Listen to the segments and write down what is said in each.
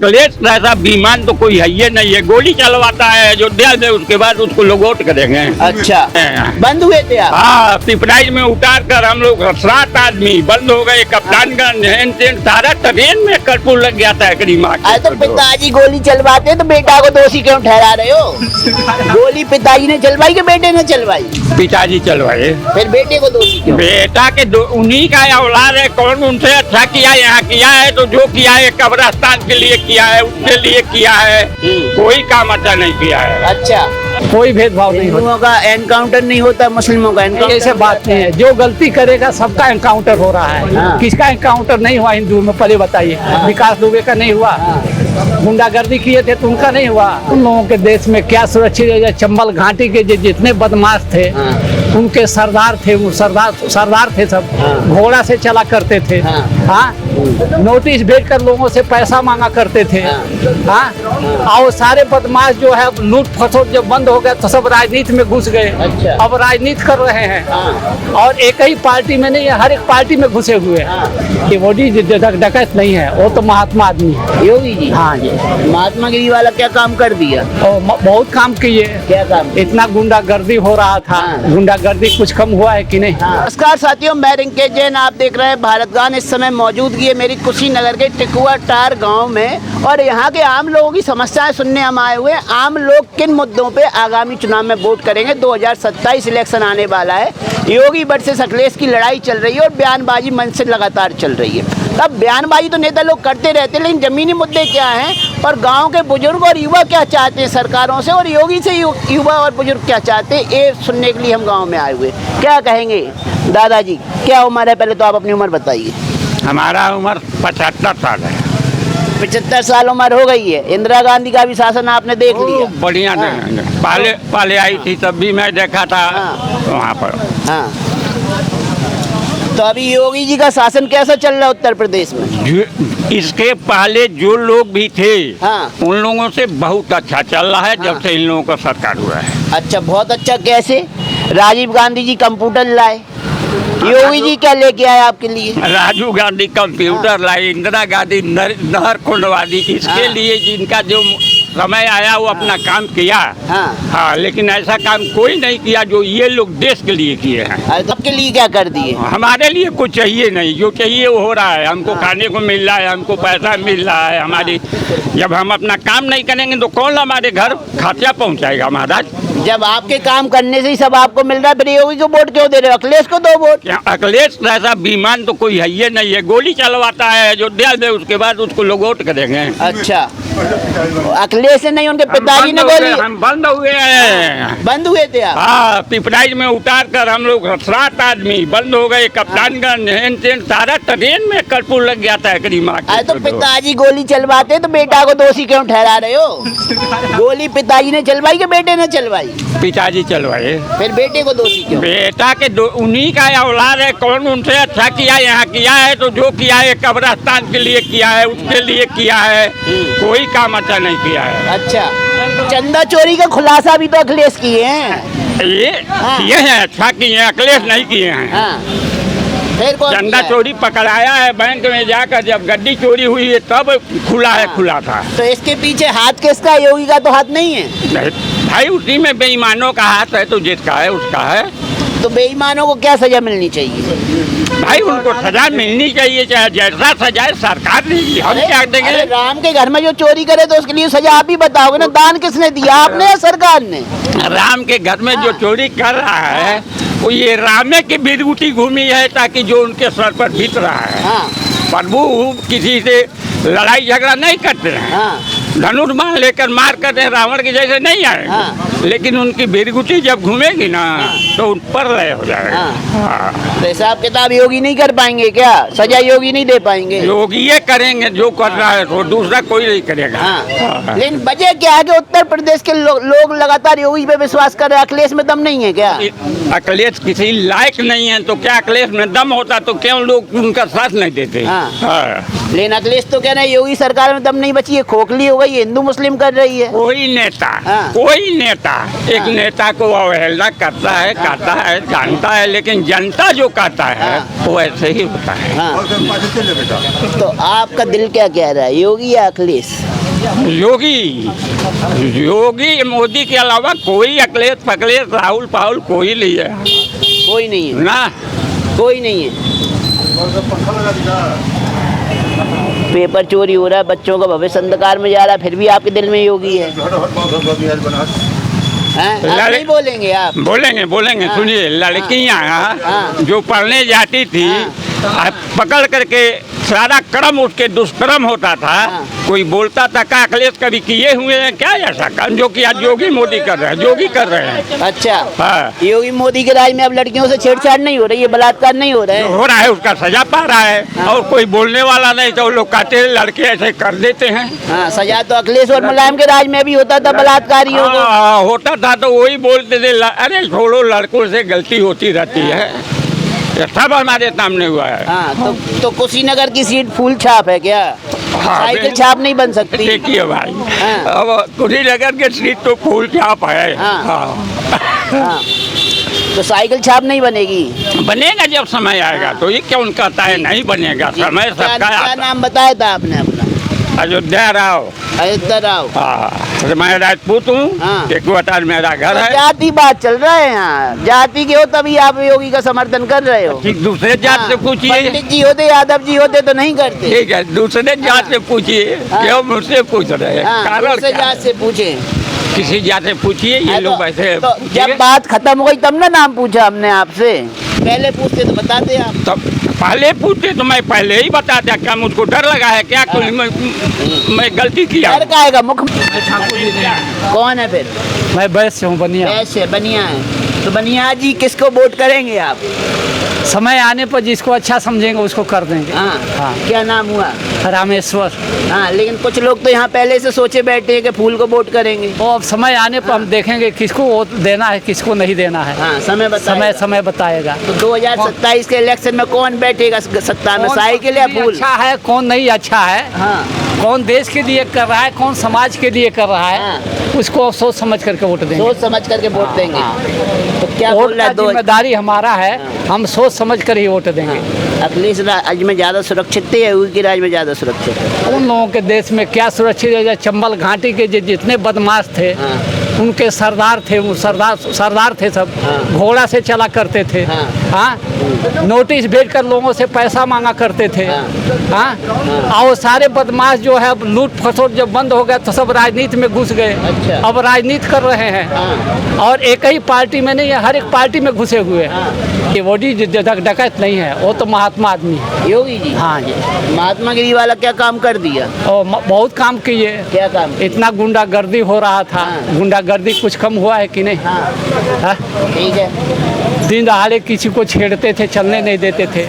अखिलेश जैसा बेईमान तो कोई है ही नहीं है। गोली चलवाता है अयोध्या में, उसके बाद उसको लोग वोट करेंगे। अच्छा, बंद हुए थे आप? हाँ, पिपराइज में उतार कर हम लोग 7 आदमी बंद हो गए। कप्तानगंज हेन तेन सारा ट्रेन में कर्फ्यू लग गया था। तो पिताजी गोली चलवाते तो बेटा को दोषी क्यों ठहरा रहे हो? गोली पिताजी ने चलवाई कि बेटे ने चलवाई? पिताजी चलवाए। फिर बेटे को दोषी क्यों? बेटा के उन्हीं का औलाद है। कौन उनसे अच्छा किया यहाँ किया है? तो जो किया है कब्रिस्तान के लिए किया है, उसके लिए किया है, कोई काम अच्छा नहीं किया है। अच्छा, कोई भेदभाव नहीं होता। हिंदुओं का एनकाउंटर नहीं होता, मुस्लिमों का एनकाउंटर? ऐसे बात नहीं है, जो गलती करेगा सबका एनकाउंटर हो रहा है। हाँ। किसका एनकाउंटर नहीं हुआ हिंदू में? पहले बताइए। विकास दुबे का नहीं हुआ? गुंडागर्दी किए थे तो उनका नहीं हुआ? उन लोगों के देश में क्या सुरक्षित है? चंबल घाटी के जितने बदमाश थे उनके सरदार थे, वो सरदार थे सब। घोड़ा से चला करते थे। हाँ, नोटिस भेज कर लोगों से पैसा मांगा करते थे। हाँ, और सारे बदमाश जो है लूट फसोट जब बंद हो गया तो सब राजनीति में घुस गए। अच्छा। अब राजनीति कर रहे हैं और एक ही पार्टी में नहीं है, हर एक पार्टी में घुसे हुए हैं। कि मोदी डकैत नहीं है, वो तो महात्मा आदमी है। योगी जी? हाँ जी। महात्मा गिरी वाला क्या काम कर दिया? और बहुत काम किए। क्या काम? इतना गुंडागर्दी हो रहा था। गुंडागर्दी कुछ कम हुआ है कि नहीं? नमस्कार साथियों, मैं रिंकेश जैन, आप देख रहे हैं भारत गान। इस समय मौजूदगी है मेरी कुशीनगर के टिकुआ टार गांव में और यहाँ के आम लोगों की समस्याएं सुनने हम आए हुए हैं। आम लोग किन मुद्दों पे आगामी चुनाव में वोट करेंगे? 2027 इलेक्शन आने वाला है। योगी वर्सेस अखिलेश की लड़ाई चल रही है और बयानबाजी मन से लगातार चल रही है। तब बयानबाजी तो नेता लोग करते रहते हैं, लेकिन जमीनी मुद्दे क्या हैं और गाँव के बुजुर्ग और युवा क्या चाहते हैं सरकारों से, और योगी से युवा और बुजुर्ग क्या चाहते हैं, ये सुनने के लिए हम गाँव में आए हुए। क्या कहेंगे दादाजी, क्या उम्र है? पहले तो आप अपनी उम्र बताइए। हमारा उम्र 75 साल है। 75 साल उम्र हो गई है। इंदिरा गांधी का भी शासन आपने देख लिया? बढ़िया। पहले आई थी तब भी मैं देखा था वहाँ पर। हाँ, तो अभी योगी जी का शासन कैसा चल रहा है उत्तर प्रदेश में? इसके पहले जो लोग भी थे उन लोगों से बहुत अच्छा चल रहा है जब से इन लोगों का सरकार हुआ है। अच्छा, बहुत अच्छा। कैसे? राजीव गांधी जी कंप्यूटर लाए, योगी जी क्या लेके आए आपके लिए? राजीव गांधी कंप्यूटर लाई, इंदिरा गांधी नहर खुंडवादी। इसके लिए जिनका जो समय आया वो अपना काम किया। हाँ, लेकिन ऐसा काम कोई नहीं किया जो ये लोग देश के लिए किए हैं। आपके लिए क्या कर दिए? हमारे लिए कुछ चाहिए नहीं, जो चाहिए वो हो रहा है। हमको खाने को मिल रहा है, हमको पैसा मिल रहा है। हमारी जब हम अपना काम नहीं करेंगे तो कौन हमारे घर खातिया पहुँचाएगा महाराज? जब आपके काम करने से ही सब आपको मिल रहा है, फिर योगी को वोट क्यों दे रहे हो? अखिलेश को दो वोट। अखिलेश जैसा बेईमान तो कोई है ही नहीं है। गोली चलवाता है अयोध्या में, उसके बाद उसको लोग वोट करेंगे। अच्छा, अखिलेश से नहीं, उनके पिताजी ने गोली? हम बंद हुए हैं। बंद हुए थे आप? हाँ, पिपराइज में उतार कर हम लोग 7 आदमी बंद हो गए। कप्तानगंज हेन तेन सारा ट्रेन में कर्फ्यू लग गया था। तो पिताजी गोली चलवाते तो बेटा को दोषी क्यों ठहरा रहे हो? गोली पिताजी ने चलवाई कि बेटे ने चलवाई? पिताजी चलवाए। फिर बेटे को दोषी क्यों? बेटा के उन्हीं का औलाद है। कौन उनसे अच्छा किया यहाँ किया है? तो जो किया है कब्रिस्तान के लिए किया है, उसके लिए किया है, कोई काम अच्छा नहीं किया है। अच्छा, चंदा चोरी का खुलासा भी तो अखिलेश किए हैं। ये हैं, अच्छा किए हैं, अखिलेश नहीं किए हैं। फिर चंदा चोरी पकड़ाया है बैंक में जाकर, जब गड्डी चोरी हुई है तब खुला था। तो इसके पीछे हाथ किसका है? योगी का तो हाथ नहीं है भाई, उसी में बेईमानों का हाथ है। तो जिसका है उसका है। तो बेईमानों को क्या सजा मिलनी चाहिए? भाई, उनको सजा मिलनी चाहिए, चाहे जैसा सजाए सरकार देगी। हम क्या देंगे? राम के घर में जो चोरी करे तो उसके लिए सजा आप ही बताओगे ना। दान किसने दिया, आपने या सरकार ने? राम के घर में जो चोरी कर रहा है वो ये रामे की बिरगुटी घूमी है ताकि जो उनके सर पर बीत रहा है। प्रभु किसी से लड़ाई झगड़ा नहीं करते हैं। धनुर्बाण लेकर मार करते हैं, रावण के जैसे नहीं आए। लेकिन उनकी बिरगुटी जब घूमेगी ना तो उन पर लय हो जाएगा। तो हिसाब किताब योगी नहीं कर पाएंगे क्या? सजा योगी नहीं दे पाएंगे? योगी ये करेंगे जो कर रहा है, तो दूसरा कोई नहीं करेगा। लेकिन वजह क्या है कि उत्तर प्रदेश के लोग लगातार योगी पे विश्वास कर रहे हैं? अखिलेश में दम नहीं है क्या? अखिलेश किसी लायक नहीं है, तो क्या अखिलेश में दम होता तो क्यों लोग उनका साथ नहीं देते? लेकिन अखिलेश तो कह रहे हैं योगी सरकार में दम नहीं बची है, खोखली हो गई, हिंदू मुस्लिम कर रही है। कोई नेता एक नेता को अवहेलना करता है, जानता है, लेकिन जनता जो कहता है वो ऐसे ही होता है। तो आपका दिल क्या कह रहा है, योगी या अखिलेश? योगी मोदी के अलावा कोई अखिलेश पकलेश राहुल पाहुल कोई नहीं है, कोई नहीं है ना कोई नहीं है। पेपर चोरी हो रहा है, बच्चों का भविष्य अंधकार में जा रहा है, फिर भी आपके दिल में योगी है। हैं? आप नहीं बोलेंगे आप? बोलेंगे हाँ। सुनिए, लड़कियां हाँ। जो पढ़ने जाती थी, हाँ। पकड़ करके सारा क्रम उसके दुष्कर्म होता था, हाँ। कोई बोलता था का अखिलेश कभी किए हुए हैं क्या ऐसा काम जो कि आज योगी मोदी कर रहे हैं, योगी कर रहे हैं। अच्छा, हाँ। योगी मोदी के राज में अब लड़कियों से छेड़छाड़ नहीं हो रही है, बलात्कार नहीं हो रहा है। हो रहा है उसका सजा पा रहा है। हाँ। और कोई बोलने वाला नहीं तो लोग कहते हैं लड़के ऐसे कर देते हैं। हाँ, सजा तो अखिलेश और मुलायम के राज में भी होता था बलात्कारियों को। हाँ, होता था तो वही बोलते थे अरे छोड़ो लड़कों से गलती होती रहती है, ये सब हमारे सामने हुआ है। हाँ, तो कुशीनगर की सीट फूल छाप है क्या? हाँ, साइकिल छाप नहीं बन सकती? देखिए भाई, हाँ। अब कुशीनगर की सीट तो फूल छाप है। हाँ। हाँ। हाँ, तो साइकिल छाप नहीं बनेगी? बनेगा जब समय आएगा। तो ये क्यों कहता है नहीं बनेगा, समय सबका क्या आता। नाम बताया था आपने अपना? अयोध्या राव। अयोध्या राव। हाँ, तो मैं राजपूत हूँ, हाँ। टेकुआटार मेरा घर तो है। जाति बात चल रहा है यहाँ, जाति के हो तभी आप योगी का समर्थन कर रहे हो। ठीक, दूसरे जात से हाँ, पूछिए। पंडित जी होते, यादव जी होते तो नहीं करते। ठीक है, दूसरे जात से पूछिए। हाँ। क्यों मुझसे पूछ रहे हैं? हाँ, कारण दूसरे क्या जात है? से पूछे। किसी जात से पूछिए, ये हाँ, लोग ऐसे तो पूछिए। जब बात खत्म हो गई तब ना नाम पूछा हमने आपसे, पहले पूछते तो बताते आप। तब पहले पूछते तो मैं पहले ही बताता। क्या मुझको डर लगा है क्या? कोई मैं गलती किया? डर का आएगा मुख। कौन है फिर? मैं वैश्य हूँ बनिया। ऐसे बनिया है, तो बनिया जी किसको वोट करेंगे आप? समय आने पर जिसको अच्छा समझेंगे उसको कर देंगे। हाँ, हाँ। क्या नाम हुआ? रामेश्वर। हाँ, लेकिन कुछ लोग तो यहाँ पहले से सोचे बैठे हैं कि फूल को वोट करेंगे। तो अब समय आने पर हम देखेंगे किसको वोट देना है, किसको नहीं देना है। हाँ, समय बताएगा। समय बताएगा। तो 2027 के इलेक्शन में कौन बैठेगा सत्ता में, कौन साइकिल या फूल? अच्छा है, कौन नहीं अच्छा है, हाँ, कौन देश के लिए कर रहा है, कौन समाज के लिए कर रहा है, हाँ। उसको सोच समझ करके वोट देंगे। सोच समझ करके वोट देंगे। तो क्या वोट बोल रहा का है? जिम्मेदारी हमारा है, हम सोच समझ कर ही वोट देंगे। अखिलेश राज में ज्यादा सुरक्षित थे या योगी के राज में ज्यादा सुरक्षित है? उन लोगों के देश में क्या सुरक्षित है? चंबल घाटी के जितने बदमाश थे, हाँ। उनके सरदार थे, वो सरदार थे सब। हाँ। घोड़ा से चला करते थे। हाँ। हाँ, नोटिस भेजकर लोगों से पैसा मांगा करते थे। हाँ। हाँ, और सारे बदमाश जो है लूट फसोट जब बंद हो गया तो सब राजनीति में घुस गए। अच्छा। अब राजनीति कर रहे हैं। हाँ। और एक ही पार्टी में नहीं, हर एक पार्टी में घुसे हुए हैं। ये वोडी डकैत नहीं है, वो तो महात्मा आदमी है। योगी जी? हाँ जी। महात्मा गिरी वाला क्या काम कर दिया? और बहुत काम किए। क्या काम? इतना गुंडागर्दी हो रहा था। हाँ। गुंडागर्दी कुछ कम हुआ है कि नहीं? हाँ, हाँ? ठीक है। दिन दहाड़े किसी को छेड़ते थे, चलने नहीं देते थे,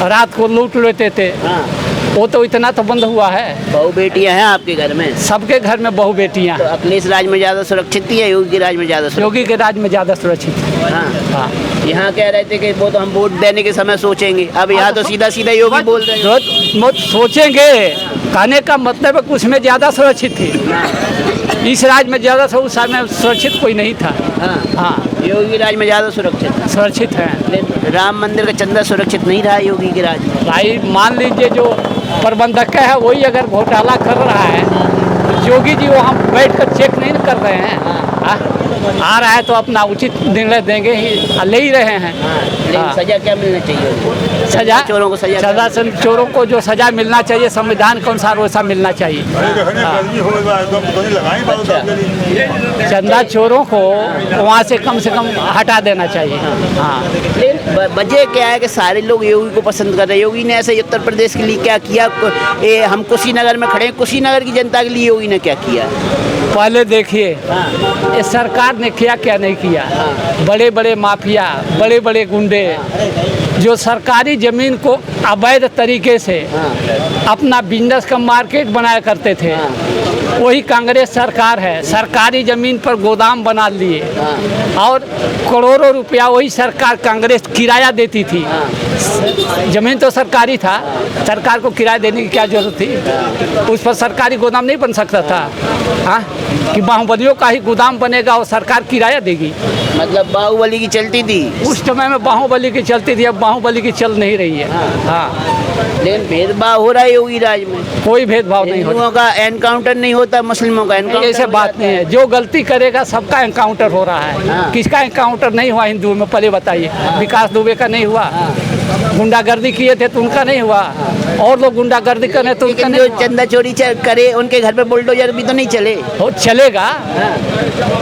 रात को लूट लेते थे। हाँ, वो तो इतना तो बंद हुआ है। बहू बेटियां हैं आपके घर में? सबके घर में बहू बेटियां तो हैं। अखिलेश राज में ज्यादा सुरक्षित थी या योगी के राज में ज्यादा सुरक्षित? योगी के राज में ज्यादा सुरक्षित है। हाँ। हाँ। यहाँ कह रहे थे कि वो तो हम वोट देने के समय सोचेंगे, अब यहाँ तो सीधा सीधा योगी बोल रहे हैं। मत सोचेंगे, कहने का मतलब है कि उसमें ज्यादा सुरक्षित थी। इस राज में ज्यादा उस राज में सुरक्षित कोई नहीं था। हाँ, हाँ, योगी राज में ज्यादा सुरक्षित था। सुरक्षित है। लेकिन राम मंदिर का चंदा सुरक्षित नहीं रहा योगी के राज में। भाई मान लीजिए जो प्रबंधक है वही अगर घोटाला कर रहा है, तो योगी जी वहाँ बैठ कर चेक नहीं कर रहे हैं। हाँ? आ रहा है तो अपना उचित निर्णय देंगे ही, ले ही रहे हैं। हाँ, लेकिन हाँ। सजा क्या मिलना चाहिए? सजा चोरों को सजा चोरों को जो सजा मिलना चाहिए संविधान के अनुसार वैसा मिलना चाहिए। चंदा चोरों को वहाँ से कम हटा देना चाहिए। हाँ। लेकिन वजह क्या है कि सारे लोग योगी को पसंद कर रहे हैं? योगी ने ऐसे उत्तर प्रदेश के लिए क्या किया? हम कुशीनगर में खड़े हैं, कुशीनगर की जनता के लिए योगी ने क्या किया? पहले देखिए हाँ, इस सरकार ने क्या नहीं किया। बड़े बड़े माफिया, बड़े बड़े गुंडे जो सरकारी ज़मीन को अवैध तरीके से अपना बिजनेस का मार्केट बनाया करते थे, वही कांग्रेस सरकार है। सरकारी ज़मीन पर गोदाम बना लिए और करोड़ों रुपया वही सरकार कांग्रेस किराया देती थी। जमीन तो सरकारी था, सरकार को किराया देने की क्या जरूरत थी? उस पर सरकारी गोदाम नहीं बन सकता था? हाँ, कि बाहुबलियों का ही गोदाम बनेगा और सरकार किराया देगी? मतलब बाहुबली की चलती थी उस समय में बाहुबली की चलती थी, अब बाहुबली की चल नहीं रही है। हाँ, लेकिन भेदभाव हो रहा है योगी राज में। कोई भेदभाव नहीं होता, हिंदुओं का एनकाउंटर नहीं होता, मुस्लिमों का एनकाउंटर ऐसे बात नहीं है। जो गलती करेगा सबका एनकाउंटर हो रहा है। हाँ। किसका एनकाउंटर नहीं हुआ हिंदुओं में, पहले बताइए? विकास दुबे का नहीं हुआ? गुंडागर्दी किए थे तो उनका नहीं हुआ? और लोग गुंडागर्दी करे तो उनका लेकिन नहीं जो चंदा चोरी करे उनके घर पे बुलडोजर भी तो नहीं चले। हो चलेगा,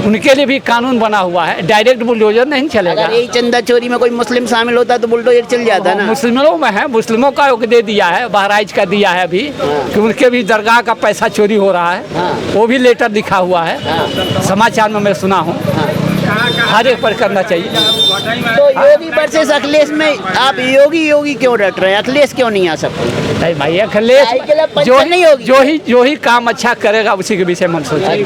उनके लिए भी कानून बना हुआ है, डायरेक्ट बुलडोजर नहीं चलेगा। अगर यही चंदा चोरी में कोई मुस्लिम शामिल होता तो बुलडोजर चल जाता ना। मुस्लिमों में है, मुस्लिमों का दे दिया है, बहराइच का दिया है अभी कि उनके भी दरगाह का पैसा चोरी हो रहा है, वो भी लेटर लिखा हुआ है, समाचार में मैं सुना हूँ। हर एक पर करना चाहिए। तो योगी वर्सेस अखिलेश में आप योगी योगी क्यों डट रहे हैं, अखिलेश क्यों नहीं आ सकते? नहीं भाई, अखिलेश साइकिल अब पंचर नहीं होगी। जो ही काम अच्छा करेगा उसी के विषय में सोचिए।